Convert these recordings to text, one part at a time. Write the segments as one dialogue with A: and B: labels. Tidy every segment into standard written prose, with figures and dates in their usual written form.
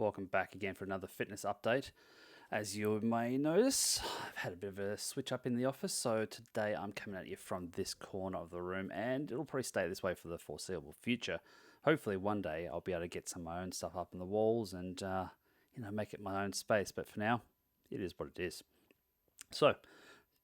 A: Welcome back again for another fitness update. As you may notice, I've had a bit of a switch up in the office, so today I'm coming at you from this corner of the room, and it'll probably stay this way for the foreseeable future. Hopefully one day I'll be able to get some of my own stuff up on the walls and make it my own space, but for now, it is what it is. So,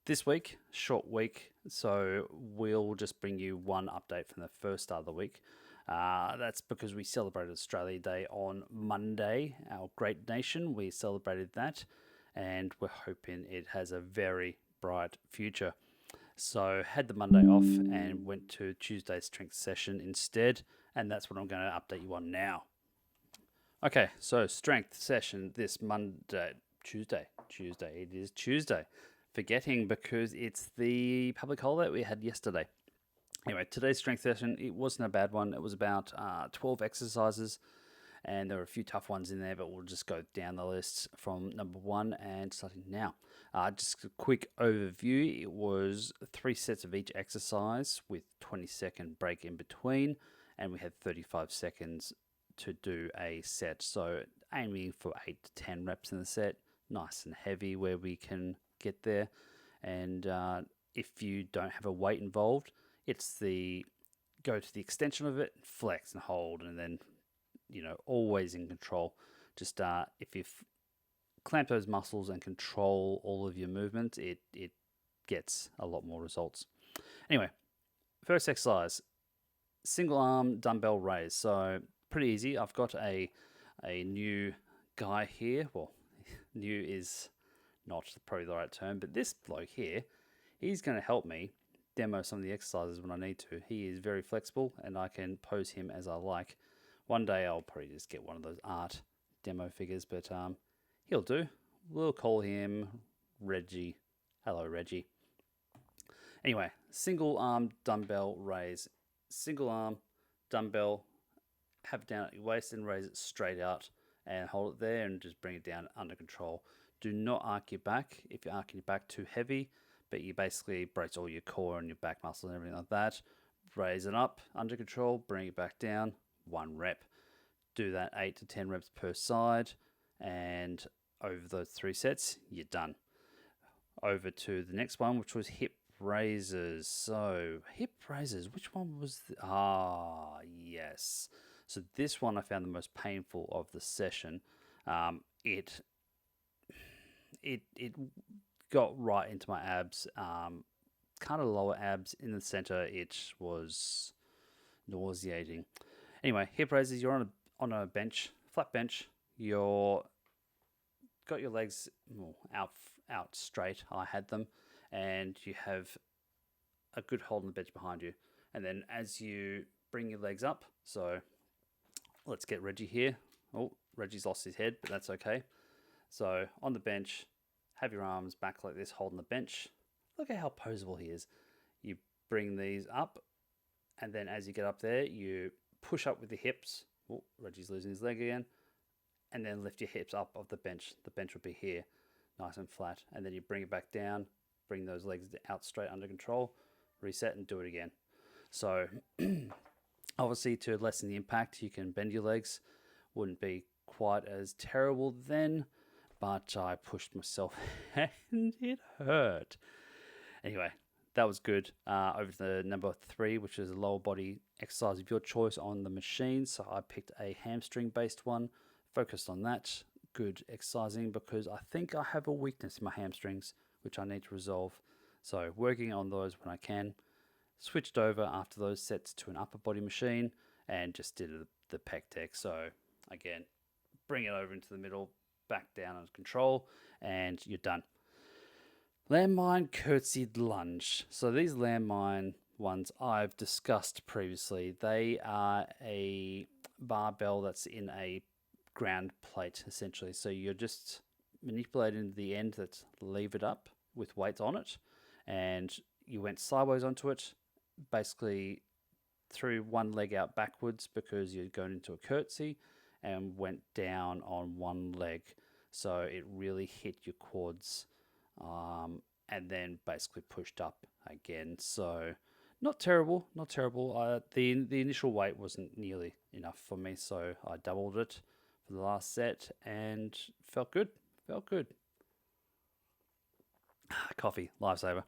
A: this week, short week, so we'll just bring you one update from the first start of the week. That's because we celebrated Australia Day on Monday, our great nation. We celebrated that, and we're hoping it has a very bright future. So had the Monday off and went to Tuesday's strength session instead, and that's what I'm going to update you on now. Okay, so strength session this Tuesday. It is Tuesday. Forgetting because it's the public holiday we had yesterday. Anyway, today's strength session, it wasn't a bad one. It was about 12 exercises, and there were a few tough ones in there, but we'll just go down the list from number one and starting now. Just a quick overview. It was 3 sets of each exercise with 20-second break in between, and we had 35 seconds to do a set. So aiming for 8 to 10 reps in the set, nice and heavy where we can get there. And if you don't have a weight involved, it's the go to the extension of it, flex and hold, and then, always in control. Just if you clamp those muscles and control all of your movements, it gets a lot more results. Anyway, first exercise, single arm dumbbell raise. So pretty easy. I've got a new guy here. Well, new is not probably the right term, but this bloke here, he's going to help me demo some of the exercises when I need to. He is very flexible, and I can pose him as I like. One day I'll probably just get one of those art demo figures, but he'll do. We'll call him Reggie. Hello, Reggie. Anyway, single arm dumbbell raise. Single arm dumbbell, have it down at your waist and raise it straight out and hold it there and just bring it down under control. Do not arc your back. If you're arcing your back too heavy, but you basically brace all your core and your back muscles and everything like that. Raise it up under control, bring it back down, 1 rep. Do that 8 to 10 reps per side, and over those 3 sets, you're done. Over to the next one, which was hip raises. So, hip raises, which one was yes. So this one I found the most painful of the session. It got right into my abs, kind of lower abs in the center. It was nauseating. Anyway, hip raises, you're on a bench, flat bench. You're got your legs out straight. I had them, and you have a good hold on the bench behind you. And then as you bring your legs up, so let's get Reggie here. Oh, Reggie's lost his head, but that's okay. So on the bench, have your arms back like this, holding the bench. Look at how posable he is. You bring these up, and then as you get up there, you push up with the hips. Oh, Reggie's losing his leg again. And then lift your hips up off the bench. The bench will be here, nice and flat. And then you bring it back down, bring those legs out straight under control, reset and do it again. So obviously to lessen the impact, you can bend your legs. Wouldn't be quite as terrible then, but I pushed myself and it hurt. Anyway, that was good. Over to the number 3, which is a lower body exercise of your choice on the machine. So I picked a hamstring based one, focused on that. Good exercising because I think I have a weakness in my hamstrings, which I need to resolve. So working on those when I can. Switched over after those sets to an upper body machine and just did the pec deck. So again, bring it over into the middle, back down under control, and you're done. Landmine curtsied lunge. So these landmine ones I've discussed previously. They are a barbell that's in a ground plate, essentially. So you're just manipulating the end that's levered up with weights on it, and you went sideways onto it, basically threw one leg out backwards because you're going into a curtsy, and went down on one leg. So it really hit your quads, and then basically pushed up again. So not terrible. The initial weight wasn't nearly enough for me, so I doubled it for the last set, and felt good. Felt good. Coffee, lifesaver.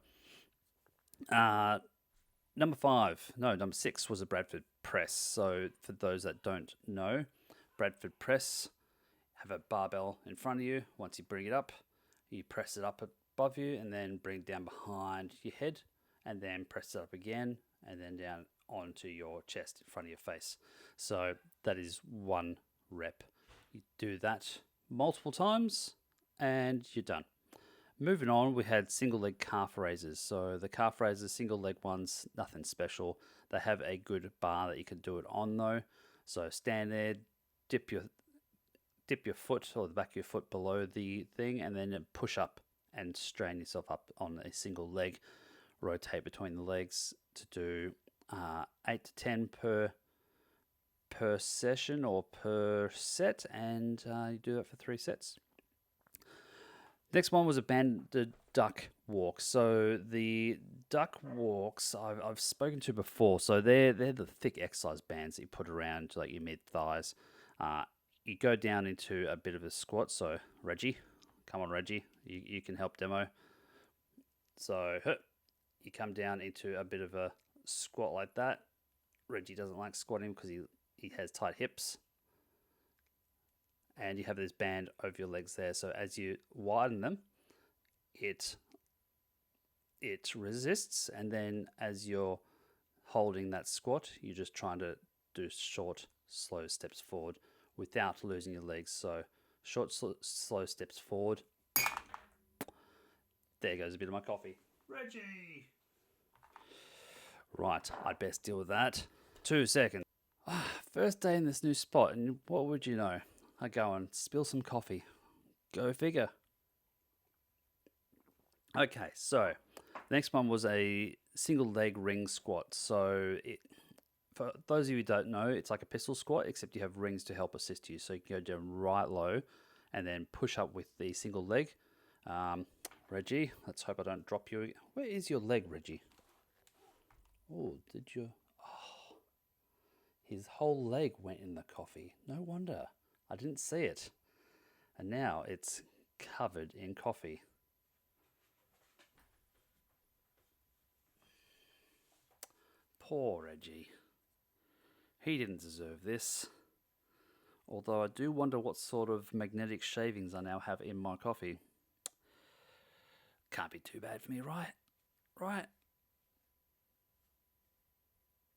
A: Number 6 was a Bradford press. So for those that don't know, Bradford press, have a barbell in front of you. Once you bring it up, you press it up above you and then bring it down behind your head and then press it up again and then down onto your chest in front of your face. So that is 1 rep. You do that multiple times and you're done. Moving on, we had single leg calf raises. So the calf raises, single leg ones, nothing special. They have a good bar that you can do it on though. So stand there, dip your foot or the back of your foot below the thing, and then push up and strain yourself up on a single leg. Rotate between the legs to do 8 to 10 per session or per set, and you do that for 3 sets. Next one was a banded duck walk. So the duck walks I've spoken to before. So they're the thick exercise bands that you put around like your mid thighs. You go down into a bit of a squat. So Reggie, come on Reggie, you can help demo. So you come down into a bit of a squat like that. Reggie doesn't like squatting because he has tight hips. And you have this band over your legs there. So as you widen them, it resists. And then as you're holding that squat, you're just trying to do short, slow steps forward without losing your legs. So short, slow steps forward. There goes a bit of my coffee. Reggie! Right, I'd best deal with that. 2 seconds. First day in this new spot, and what would you know? I go and spill some coffee. Go figure. Okay, so the next one was a single leg ring squat. So for those of you who don't know, it's like a pistol squat, except you have rings to help assist you. So you can go down right low and then push up with the single leg. Reggie, let's hope I don't drop you. Where is your leg, Reggie? Oh, did you? Oh, his whole leg went in the coffee. No wonder. I didn't see it. And now it's covered in coffee. Poor Reggie. He didn't deserve this. Although I do wonder what sort of magnetic shavings I now have in my coffee. Can't be too bad for me, right? Right.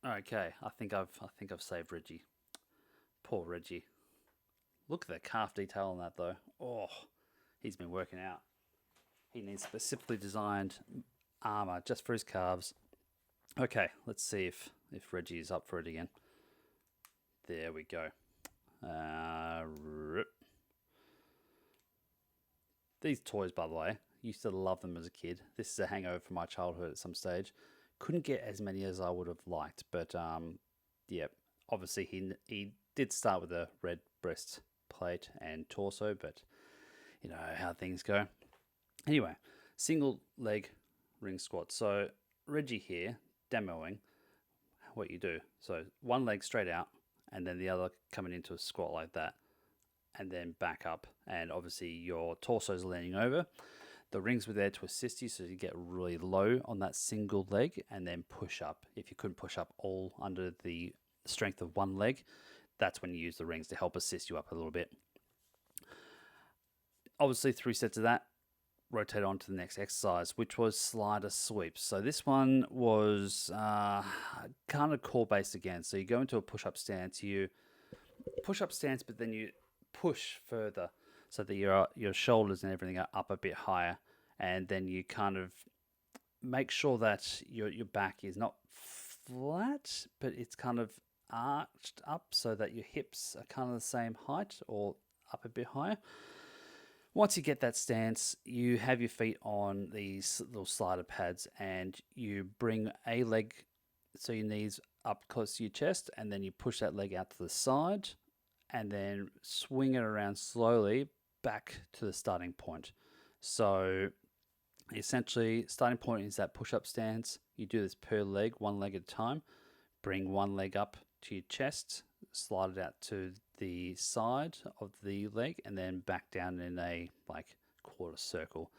A: Okay, I think I've saved Reggie. Poor Reggie. Look at the calf detail on that though. Oh, he's been working out. He needs specifically designed armor just for his calves. Okay, let's see if Reggie is up for it again. There we go. These toys, by the way, used to love them as a kid. This is a hangover from my childhood at some stage. Couldn't get as many as I would have liked, but yeah, obviously he did start with a red breast plate and torso, but you know how things go. Anyway, single leg ring squat. So Reggie here demoing what you do. So one leg straight out and then the other coming into a squat like that and then back up, and obviously your torso's leaning over. The rings were there to assist you so you get really low on that single leg and then push up. If you couldn't push up all under the strength of one leg, that's when you use the rings to help assist you up a little bit. Obviously 3 sets of that. Rotate on to the next exercise, which was slider sweeps. So this one was kind of core based again. So you go into a push-up stance, but then you push further so that your shoulders and everything are up a bit higher, and then you kind of make sure that your back is not flat, but it's kind of arched up so that your hips are kind of the same height or up a bit higher. Once you get that stance, you have your feet on these little slider pads and you bring a leg, so your knees up close to your chest, and then you push that leg out to the side and then swing it around slowly back to the starting point. So essentially, starting point is that push-up stance. You do this per leg, one leg at a time. Bring one leg up to your chest, slide it out to the side of the leg and then back down in a like quarter circle.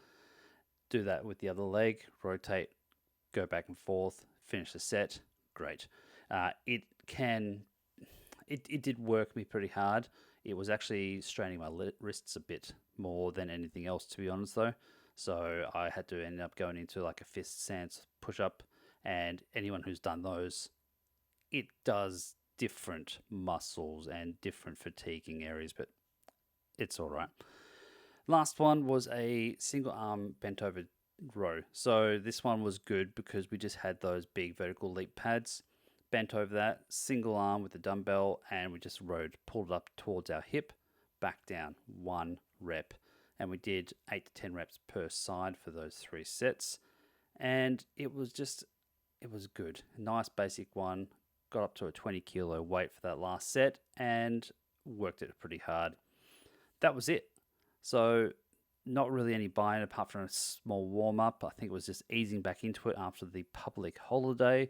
A: Do that with the other leg, rotate, go back and forth, finish the set. Great. It did work me pretty hard. It was actually straining my wrists a bit more than anything else, to be honest, though. So I had to end up going into like a fist stance push up, and anyone who's done those, it does different muscles and different fatiguing areas, but it's all right. Last one was a single arm bent over row. So this one was good because we just had those big vertical leap pads, bent over that, single arm with the dumbbell, and we just pulled up towards our hip, back down, 1 rep. And we did 8 to 10 reps per side for those 3 sets. And it was good. Nice basic one. Got up to a 20 kilo weight for that last set and worked it pretty hard. That was it. So not really any buy-in apart from a small warm-up. I think it was just easing back into it after the public holiday.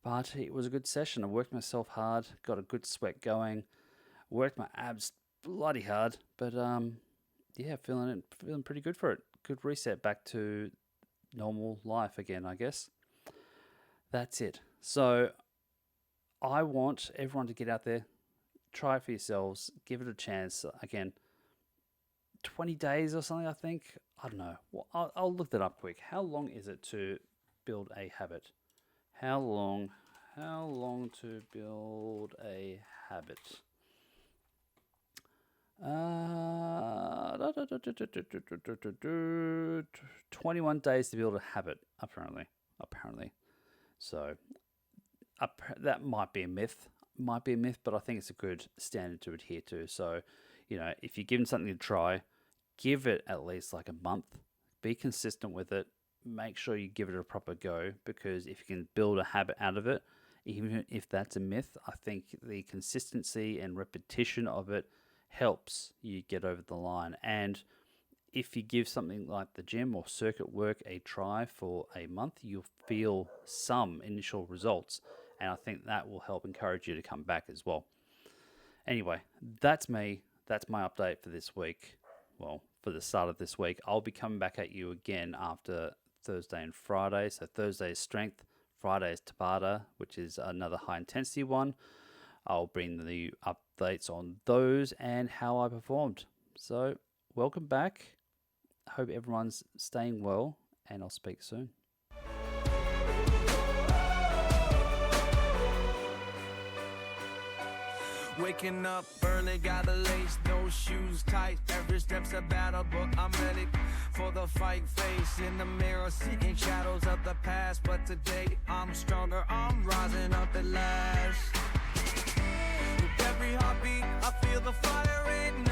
A: But it was a good session. I worked myself hard, got a good sweat going, worked my abs bloody hard. But yeah, feeling pretty good for it. Good reset back to normal life again, I guess. That's it. So I want everyone to get out there, try it for yourselves, give it a chance. Again, 20 days or something, I think. I don't know. Well, I'll look that up quick. How long is it to build a habit? How long to build a habit? 21 days to build a habit, apparently. So that might be a myth, but I think it's a good standard to adhere to. So, if you're given something to try, give it at least like a month. Be consistent with it. Make sure you give it a proper go, because if you can build a habit out of it, even if that's a myth, I think the consistency and repetition of it helps you get over the line. And if you give something like the gym or circuit work a try for a month, you'll feel some initial results. And I think that will help encourage you to come back as well. Anyway, that's me. That's my update for this week. Well, for the start of this week. I'll be coming back at you again after Thursday and Friday. So Thursday is strength, Friday is Tabata, which is another high intensity one. I'll bring the updates on those and how I performed. So welcome back. Hope everyone's staying well, and I'll speak soon.
B: Waking up early, gotta lace those shoes tight. Every step's a battle, but I'm ready for the fight. Face in the mirror, seeking shadows of the past. But today I'm stronger, I'm rising up at last. With every heartbeat, I feel the fire in